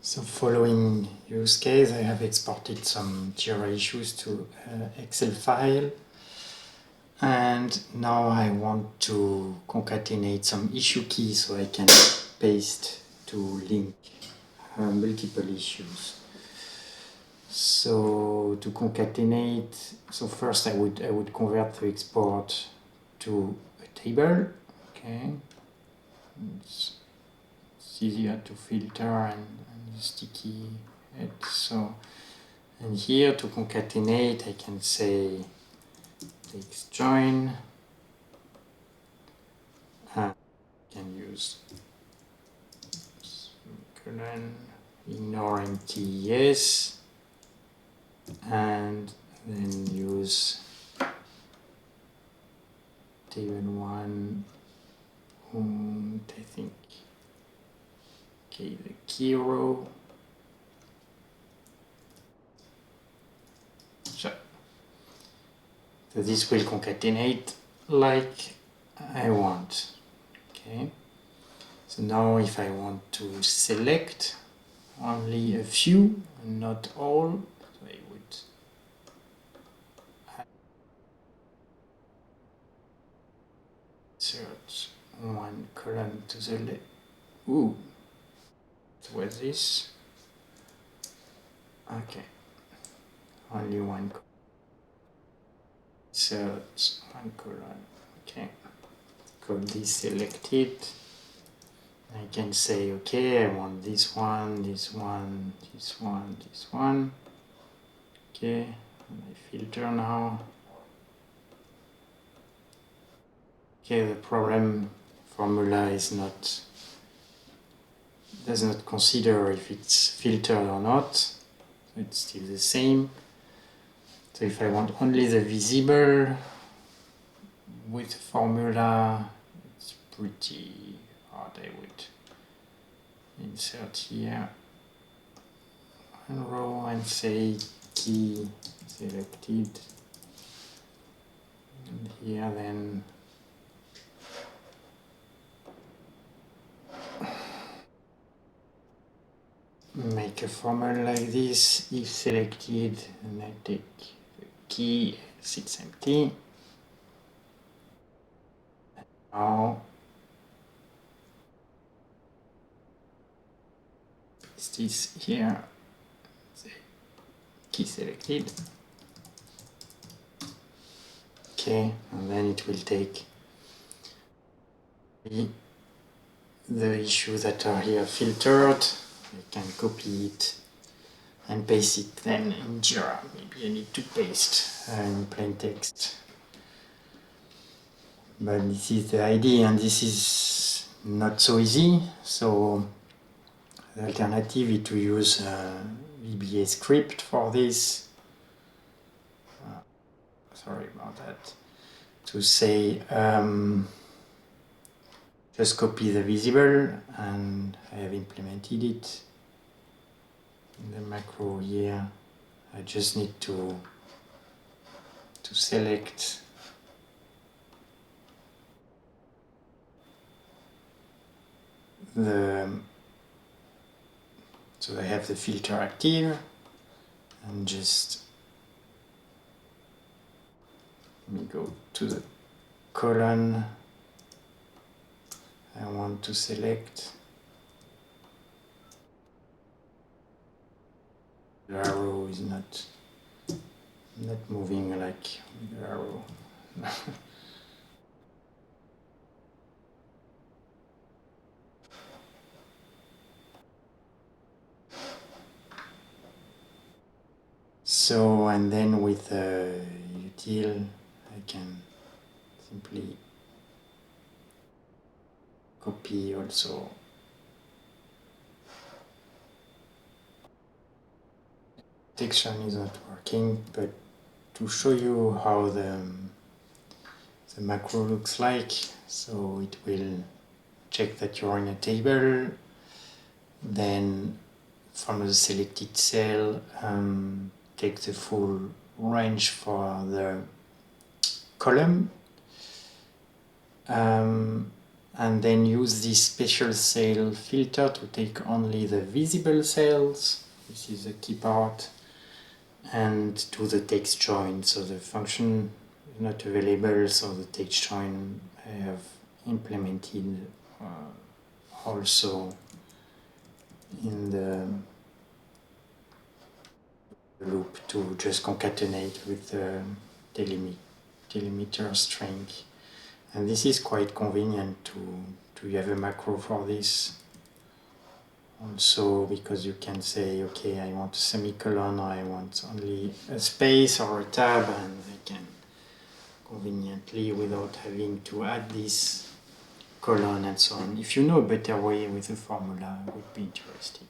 So following use case, I have exported some Jira issues to Excel file. And now I want to concatenate some issue keys so I can paste to link multiple issues. So to concatenate, so first I would convert the export to a table. Okay, it's easier to filter and sticky it. So, and here to concatenate, I can say TextJoin. I can use colon, ignoring TES, and then use table 1, I think, okay, the key row. So this will concatenate like I want. Okay. So now if I want to select only a few and not all, so I would insert one column to the left. Ooh, what was this? Okay, only one column. Insert one column. Okay, call this selected. I can say, okay, I want this one, this one, this one, this one. Okay, and I filter now. Okay, the problem formula is does not consider if it's filtered or not. So it's still the same. So if I want only the visible with formula, it's pretty hard. I would insert here one row and say key selected, and here then make a formula like this: if selected, and I take the key, else it's empty. Now paste this here, key selected. Okay, and then it will take the issues that are here filtered. I can copy it and paste it then in Jira. Maybe I need to paste in plain text. But this is the idea, and this is not so easy. So the alternative is to use VBA Script for this. Sorry about that. To say just copy the visible, and I have implemented it in the macro here. I just need to select so I have the filter active, and just let me go to the column I want to select. The arrow is not moving like the arrow. So, and then with util, I can simply copy also detection is not working, but to show you how the macro looks like, so it will check that you're in a table, then from the selected cell take the full range for the column, and then use this special cell filter to take only the visible cells. This is the key part, and do the TextJoin. So the function is not available, so the TextJoin I have implemented also in the loop to just concatenate with the delimiter string. And this is quite convenient to have a macro for this. Also because you can say, okay, I want a semicolon, or I want only a space or a tab, and I can conveniently, without having to add this colon and so on. If you know a better way with the formula, I would be interested.